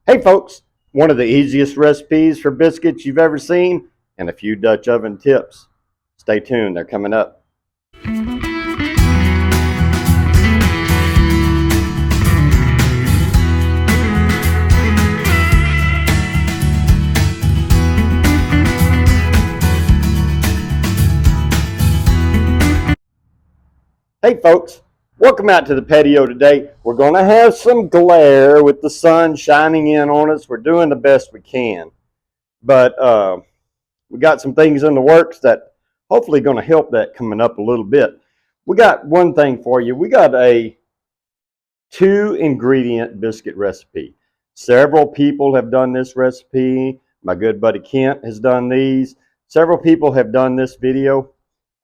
Hey folks, one of the easiest recipes for biscuits you've ever seen and a few Dutch oven tips. Stay tuned, they're coming up. Hey folks, welcome out to the patio today. We're going to have some glare with the sun shining in on us. We're doing the best we can. But we got some things in the works that hopefully going to help that coming up a little bit. We got one thing for you. We got a 2-ingredient biscuit recipe. Several people have done this recipe. My good buddy Kent has done these. Several people have done this video.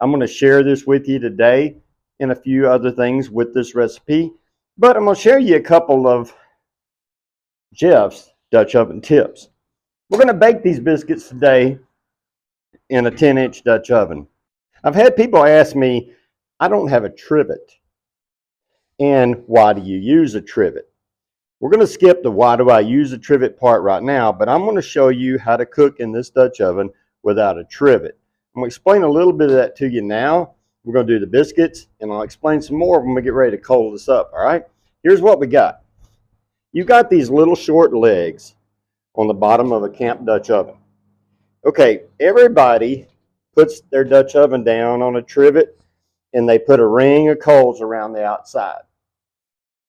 I'm going to share this with you today and a few other things with this recipe, but I'm going to share you a couple of Jeff's Dutch oven tips. We're going to bake these biscuits today in a 10-inch Dutch oven. I've had people ask me, I don't have a trivet, and why do you use a trivet? We're going to skip the why do I use a trivet part right now, but I'm going to show you how to cook in this Dutch oven without a trivet. I'm going to explain a little bit of that to you now. We're going to do the biscuits, and I'll explain some more when we get ready to coal this up, all right? Here's what we got. You got these little short legs on the bottom of a camp Dutch oven. Okay, everybody puts their Dutch oven down on a trivet, and they put a ring of coals around the outside.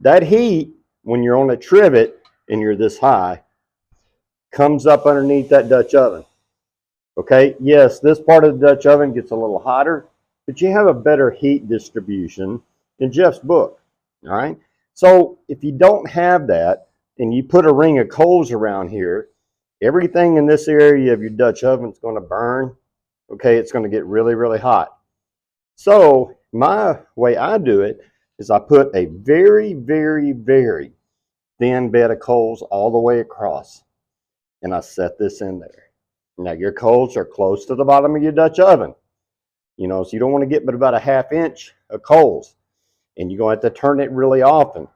That heat, when you're on a trivet and you're this high, comes up underneath that Dutch oven. Okay, yes, this part of the Dutch oven gets a little hotter, but you have a better heat distribution in Jeff's book, all right? So if you don't have that and you put a ring of coals around here, everything in this area of your Dutch oven is going to burn, okay? It's going to get really, really hot. So my way I do it is I put a very, very, very thin bed of coals all the way across, and I set this in there. Now your coals are close to the bottom of your Dutch oven. You know, so you don't want to get but about a ½ inch of coals, and you're going to have to turn it really often.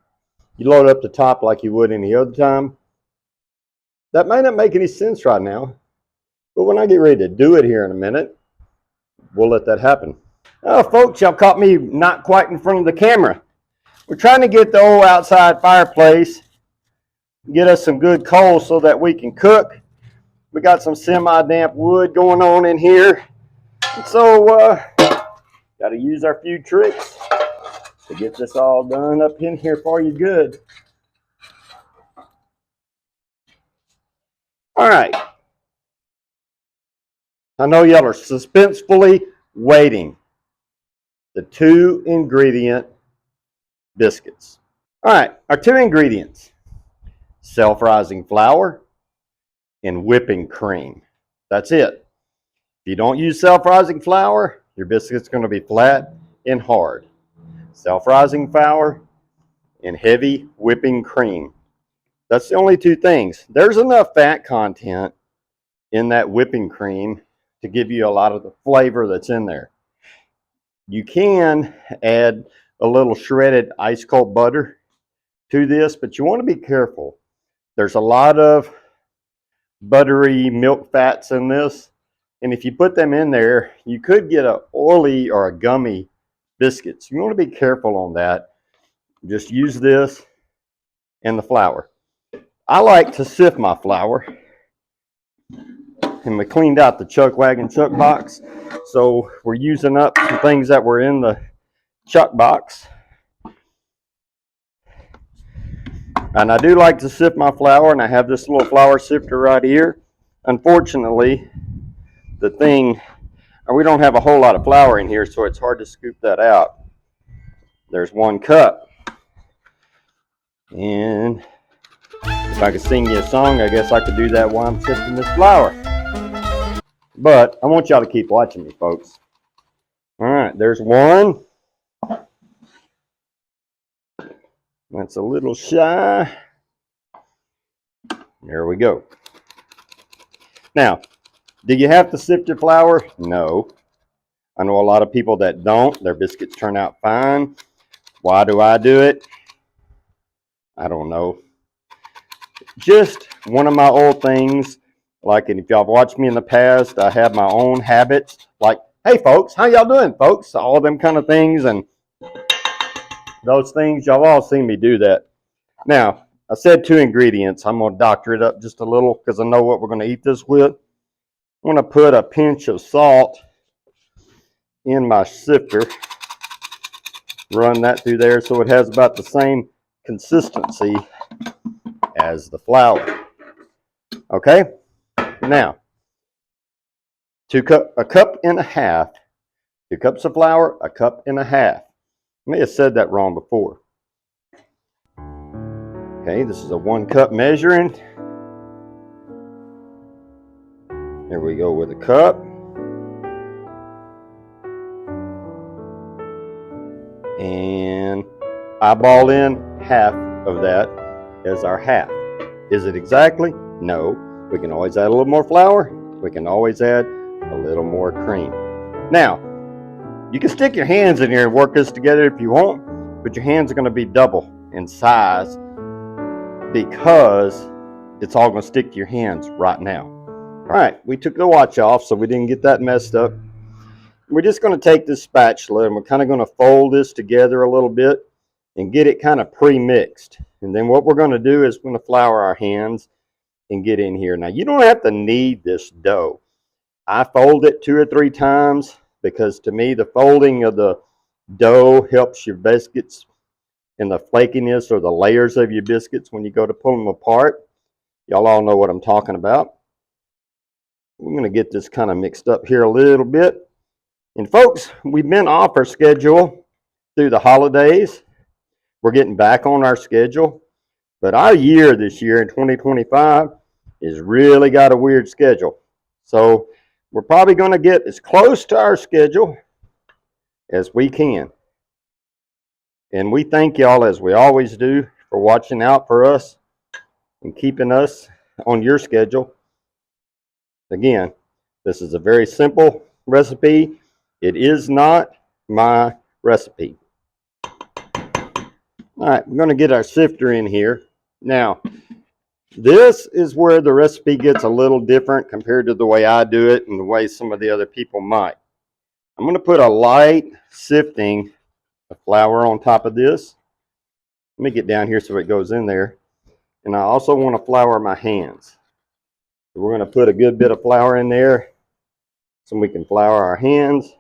You load up the top like you would any other time. That may not make any sense right now, but when I get ready to do it here in a minute, we'll let that happen. Oh, folks, y'all caught me not quite in front of the camera. We're trying to get the old outside fireplace, get us some good coals so that we can cook. We got some semi-damp wood going on in here. So, got to use our few tricks to get this all done up in here for you good. All right. I know y'all are suspensefully waiting. The 2-ingredient biscuits. All right, our 2 ingredients: self-rising flour and whipping cream. That's it. If you don't use self-rising flour, your biscuit's going to be flat and hard. Self-rising flour and heavy whipping cream. That's the only 2 things. There's enough fat content in that whipping cream to give you a lot of the flavor that's in there. You can add a little shredded ice cold butter to this, but you want to be careful. There's a lot of buttery milk fats in this, and if you put them in there, you could get an oily or a gummy biscuit. So you want to be careful on that. Just use this and the flour. I like to sift my flour, and we cleaned out the chuck wagon chuck box, so we're using up some things that were in the chuck box. And I do like to sift my flour, and I have this little flour sifter right here. Unfortunately, we don't have a whole lot of flour in here, so it's hard to scoop that out. There's 1 cup. And if I could sing you a song, I guess I could do that while I'm sifting this flour. But I want y'all to keep watching me, folks. All right, there's 1. That's a little shy. There we go. Now, do you have to sift your flour? No. I know a lot of people that don't. Their biscuits turn out fine. Why do I do it? I don't know. just one of my old things. Like, and if y'all have watched me in the past, I have my own habits. Like, hey folks, how y'all doing, folks? All them kind of things, and those things, y'all all seen me do that. Now, I said 2 ingredients. I'm going to doctor it up just a little because I know what we're going to eat this with. I'm going to put a pinch of salt in my sifter. Run that through there so it has about the same consistency as the flour. Okay? Now, a cup and a half. 2 cups of flour, a cup and a half. I may have said that wrong before. Okay, this is a 1 cup measuring. There we go with a cup. And eyeball in half of that as our half. Is it exactly? No. We can always add a little more flour. We can always add a little more cream. Now, you can stick your hands in here and work this together if you want, but your hands are going to be double in size because it's all going to stick to your hands right now. All right, we took the watch off so we didn't get that messed up. We're just going to take this spatula and we're kind of going to fold this together a little bit and get it kind of pre-mixed. And then what we're going to do is we're going to flour our hands and get in here. Now, you don't have to knead this dough. I fold it 2 or 3 times because to me the folding of the dough helps your biscuits and the flakiness or the layers of your biscuits when you go to pull them apart. Y'all all know what I'm talking about. We're going to get this kind of mixed up here a little bit. And folks, we've been off our schedule through the holidays. We're getting back on our schedule. But our year this year in 2025 is really got a weird schedule. So we're probably going to get as close to our schedule as we can. And we thank y'all, as we always do, for watching out for us and keeping us on your schedule. Again, this is a very simple recipe. It is not my recipe. All right, we're going to get our sifter in here. Now, this is where the recipe gets a little different compared to the way I do it and the way some of the other people might. I'm going to put a light sifting of flour on top of this. Let me get down here so it goes in there. And I also want to flour my hands. So we're going to put a good bit of flour in there so we can flour our hands.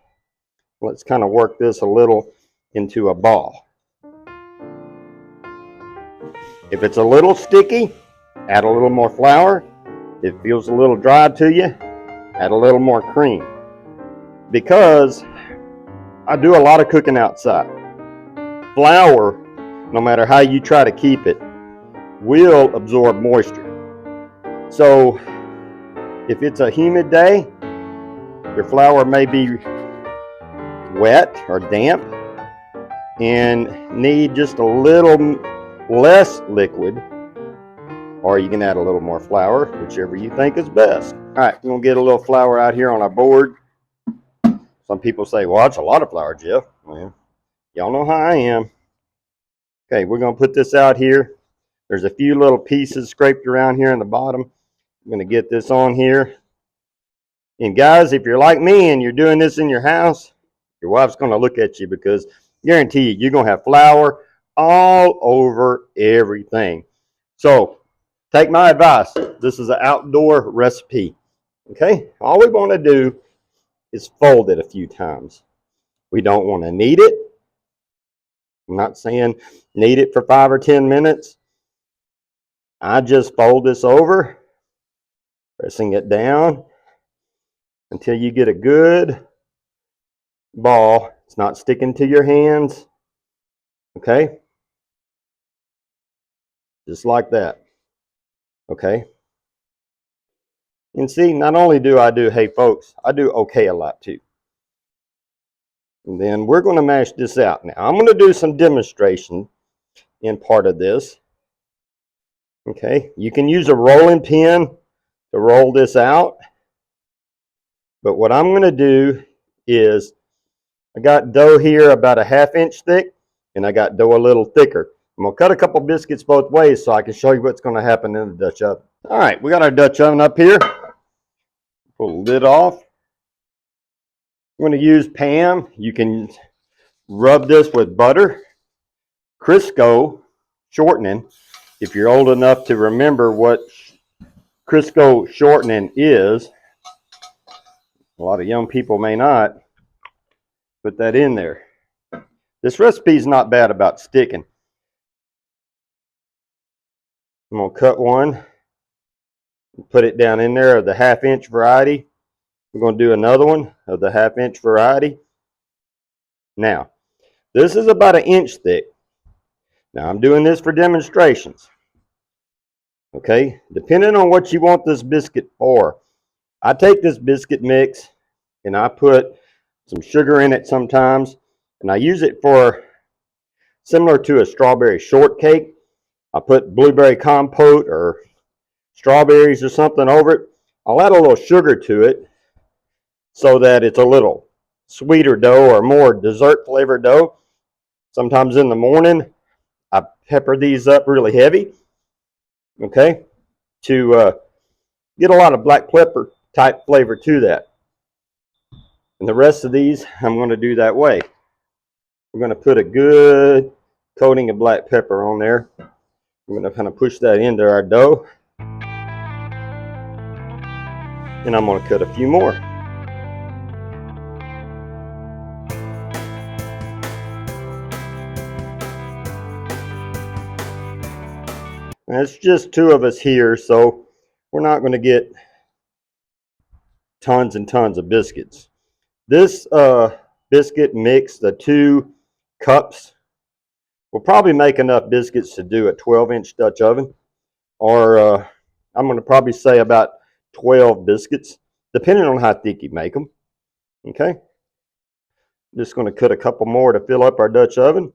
Let's kind of work this a little into a ball. If it's a little sticky, add a little more flour. If it feels a little dry to you, add a little more cream. Because I do a lot of cooking outside. Flour, no matter how you try to keep it, will absorb moisture. So if it's a humid day, your flour may be wet or damp and need just a little less liquid, or you can add a little more flour, whichever you think is best. All right, we're going to get a little flour out here on our board. Some people say, well, that's a lot of flour, Jeff. Well, y'all know how I am. Okay, we're going to put this out here. There's a few little pieces scraped around here in the bottom. I'm going to get this on here. And guys, if you're like me and you're doing this in your house, your wife's going to look at you because I guarantee you, you're going to have flour all over everything. So take my advice. This is an outdoor recipe. Okay, all we want to do is fold it a few times. We don't want to knead it. I'm not saying knead it for 5 or 10 minutes. I just fold this over, pressing it down until you get a good ball. It's not sticking to your hands. Okay? Just like that. Okay? And see, not only do I do, hey folks, I do okay a lot too. And then we're going to mash this out. Now, I'm going to do some demonstration in part of this. Okay? You can use a rolling pin to roll this out. But what I'm going to do is, I got dough here about a 1/2 inch thick, and I got dough a little thicker. I'm going to cut a couple biscuits both ways so I can show you what's going to happen in the Dutch oven. All right, we got our Dutch oven up here. Pull the lid off. I'm going to use Pam. You can rub this with butter, Crisco shortening. If you're old enough to remember what Crisco shortening is, a lot of young people may not. Put that in there. This recipe is not bad about sticking. I'm going to cut one and put it down in there of the 1/2 inch variety. We're going to do another one of the 1/2 inch variety. Now, this is about 1 inch thick. Now, I'm doing this for demonstrations. Okay, depending on what you want this biscuit for. I take this biscuit mix and I put some sugar in it sometimes, and I use it for similar to a strawberry shortcake. I put blueberry compote or strawberries or something over it. I'll add a little sugar to it so that it's a little sweeter dough or more dessert flavored dough. Sometimes in the morning, I pepper these up really heavy, okay, to get a lot of black pepper type flavor to that. And the rest of these, I'm going to do that way. We're going to put a good coating of black pepper on there. We're going to kind of push that into our dough. And I'm going to cut a few more. And it's just 2 of us here, so we're not going to get tons and tons of biscuits. This biscuit mix, the 2 cups, will probably make enough biscuits to do a 12-inch Dutch oven. Or I'm going to probably say about 12 biscuits, depending on how thick you make them. Okay. I'm just going to cut a couple more to fill up our Dutch oven.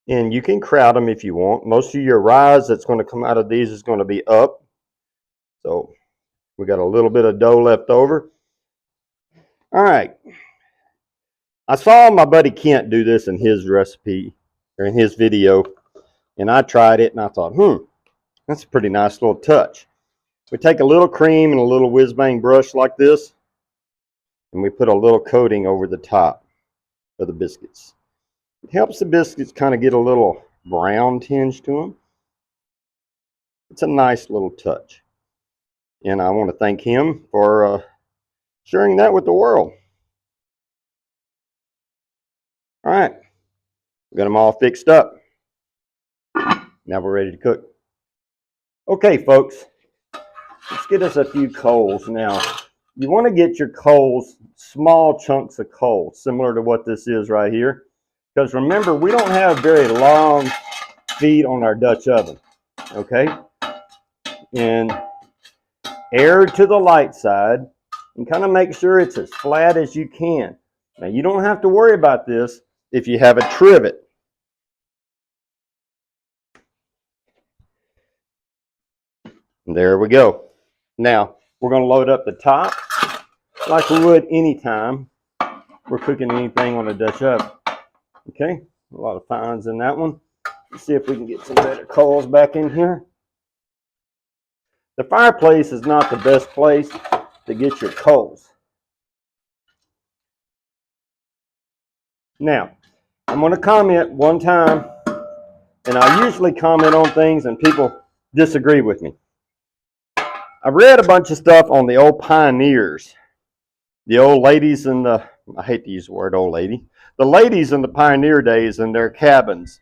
And you can crowd them if you want. Most of your rise that's going to come out of these is going to be up. So we got a little bit of dough left over. All right. I saw my buddy Kent do this in his recipe or in his video. And I tried it and I thought, that's a pretty nice little touch. We take a little cream and a little whiz-bang brush like this. And we put a little coating over the top of the biscuits. It helps the biscuits kind of get a little brown tinge to them. It's a nice little touch. And I want to thank him for sharing that with the world. All right. We got them all fixed up. Now we're ready to cook. Okay, folks. Let's get us a few coals. Now, you want to get your coals, small chunks of coal, similar to what this is right here. Because remember, we don't have very long feet on our Dutch oven. Okay? And air to the light side and kind of make sure it's as flat as you can. Now, you don't have to worry about this if you have a trivet. And there we go. Now, we're going to load up the top like we would anytime we're cooking anything on a Dutch oven. Okay, a lot of fines in that one. Let's see if we can get some better coals back in here. The fireplace is not the best place to get your coals. Now, I'm going to comment one time, and I usually comment on things and people disagree with me. I read a bunch of stuff on the old pioneers, the old ladies in the, I hate to use the word old lady, the ladies in the pioneer days in their cabins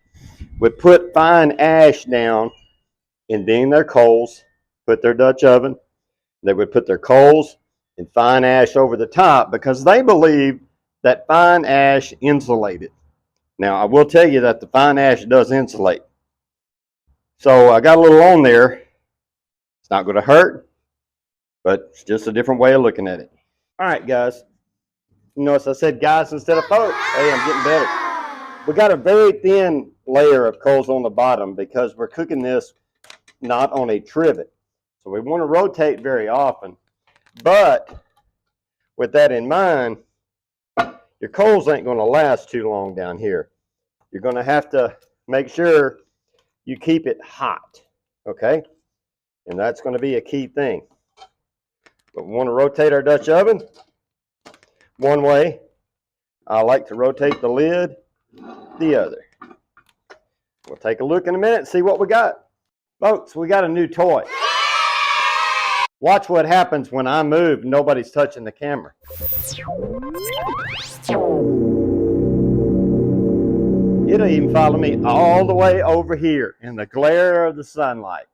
would put fine ash down and ding their coals, put their Dutch oven. They would put their coals and fine ash over the top because they believed that fine ash insulated. Now, I will tell you that the fine ash does insulate. So I got a little on there. It's not going to hurt, but it's just a different way of looking at it. All right, guys. You notice I said guys instead of folks. Hey, I'm getting better. We got a very thin layer of coals on the bottom because we're cooking this not on a trivet. So we want to rotate very often. But with that in mind, your coals ain't going to last too long down here. You're going to have to make sure you keep it hot, okay? And that's going to be a key thing. But we want to rotate our Dutch oven one way. I like to rotate the lid the other. We'll take a look in a minute and see what we got. Folks, we got a new toy. Watch what happens when I move and nobody's touching the camera. It'll even follow me all the way over here in the glare of the sunlight.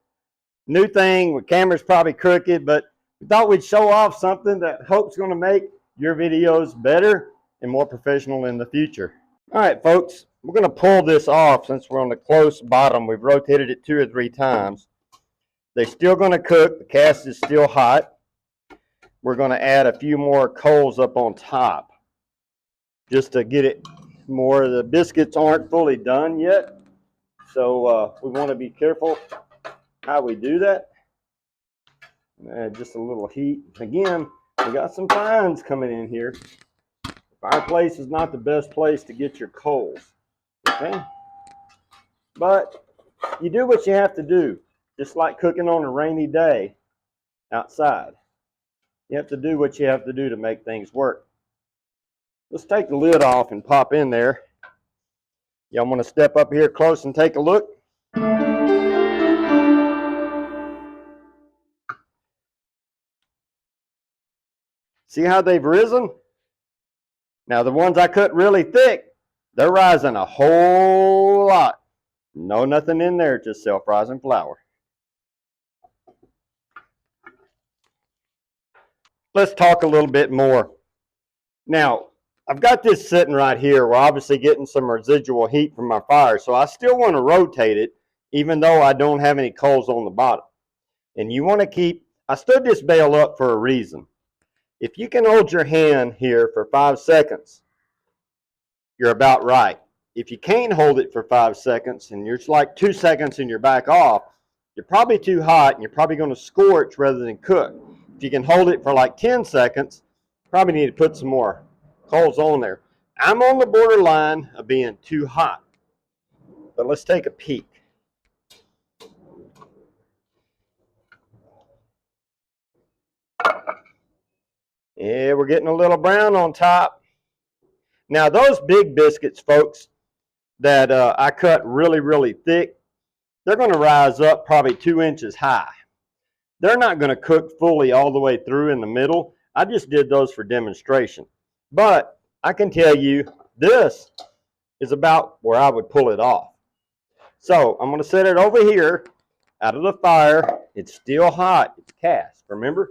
New thing, the camera's probably crooked, but we thought we'd show off something that Hope's going to make your videos better and more professional in the future. All right, folks, we're going to pull this off since we're on the close bottom. We've rotated it 2 or 3 times. They're still going to cook. The cast is still hot. We're going to add a few more coals up on top just to get it more. The biscuits aren't fully done yet, so we want to be careful how we do that. Add just a little heat. Again, we got some fines coming in here. The fireplace is not the best place to get your coals, okay? But you do what you have to do, just like cooking on a rainy day outside. You have to do what you have to do to make things work. Let's take the lid off and pop in there. Y'all want to step up here close and take a look? See how they've risen? Now the ones I cut really thick, they're rising a whole lot. No, nothing in there, just self-rising flour. Let's talk a little bit more. Now, I've got this sitting right here. We're obviously getting some residual heat from my fire, so I still want to rotate it, even though I don't have any coals on the bottom. And you want to keep, I stood this bale up for a reason. If you can hold your hand here for 5 seconds, you're about right. If you can't hold it for 5 seconds and you're like 2 seconds and you're back off, you're probably too hot and you're probably going to scorch rather than cook. If you can hold it for like 10 seconds, probably need to put some more coals on there. I'm on the borderline of being too hot, but let's take a peek. Yeah, we're getting a little brown on top. Now those big biscuits, folks, that I cut really, really thick, they're going to rise up probably 2 inches high. They're not going to cook fully all the way through in the middle. I just did those for demonstration. But I can tell you this is about where I would pull it off. So I'm going to set it over here out of the fire. It's still hot. It's cast, remember?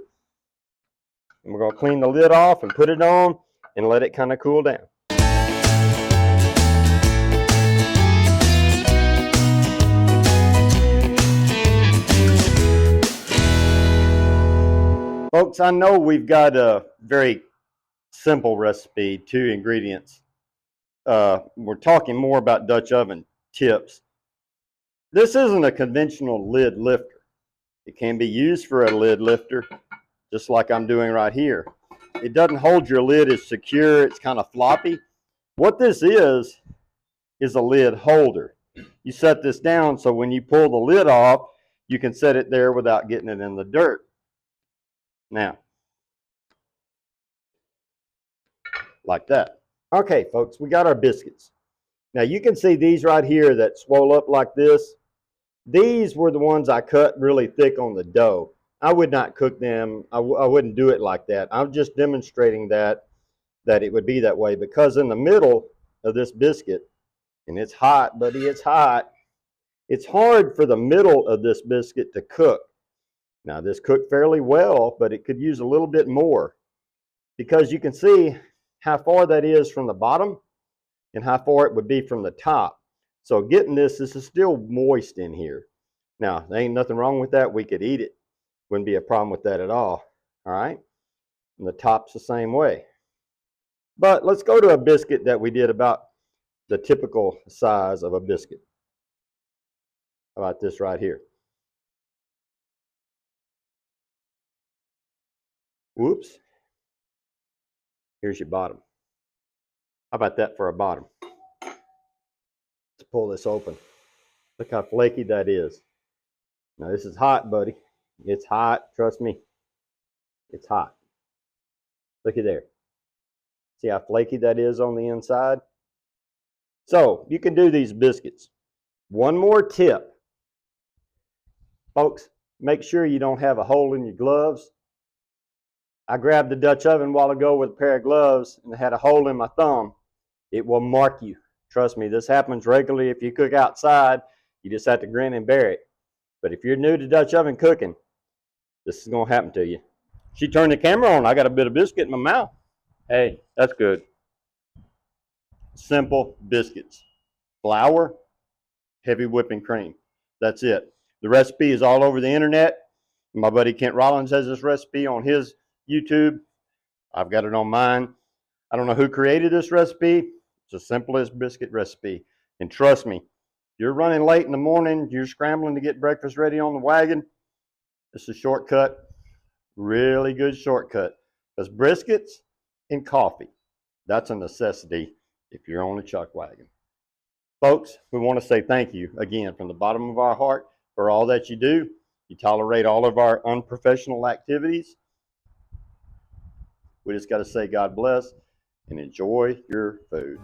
And we're going to clean the lid off and put it on and let it kind of cool down. Folks, I know we've got a very simple recipe, 2 ingredients. We're talking more about Dutch oven tips. This isn't a conventional lid lifter. It can be used for a lid lifter, just like I'm doing right here. It doesn't hold your lid as secure. It's kind of floppy. What this is a lid holder. You set this down so when you pull the lid off, you can set it there without getting it in the dirt. Now, like that. Okay, folks, we got our biscuits. Now you can see these right here that swole up like this. These were the ones I cut really thick on the dough. I would not cook them. I wouldn't do it like that. I'm just demonstrating that it would be that way, because in the middle of this biscuit, and it's hot, buddy, it's hot. It's hard for the middle of this biscuit to cook. Now this cooked fairly well, but it could use a little bit more, because you can see how far that is from the bottom and how far it would be from the top. So getting this is still moist in here. Now, there ain't nothing wrong with that. We could eat it. Wouldn't be a problem with that at all. All right? And the top's the same way. But let's go to a biscuit that we did about the typical size of a biscuit. How about this right here? Whoops. Here's your bottom. about that for a bottom? Let's pull this open. Look how flaky that is. Now this is hot, buddy. It's hot. Trust me. It's hot. Look at there. See how flaky that is on the inside? So you can do these biscuits. One more tip. Folks, make sure you don't have a hole in your gloves. I grabbed the Dutch oven a while ago with a pair of gloves and it had a hole in my thumb. It will mark you. Trust me, this happens regularly if you cook outside. You just have to grin and bear it. But if you're new to Dutch oven cooking, this is going to happen to you. She turned the camera on. I got a bit of biscuit in my mouth. Hey, that's good. Simple biscuits. Flour, heavy whipping cream. That's it. The recipe is all over the internet. My buddy Kent Rollins has this recipe on his YouTube. I've got it on mine. I don't know who created this recipe. It's the simplest biscuit recipe. And trust me, you're running late in the morning, you're scrambling to get breakfast ready on the wagon, it's a shortcut, really good shortcut. Because briskets and coffee, that's a necessity if you're on a chuck wagon. Folks, we want to say thank you again from the bottom of our heart for all that you do. You tolerate all of our unprofessional activities. We just got to say God bless and enjoy your food.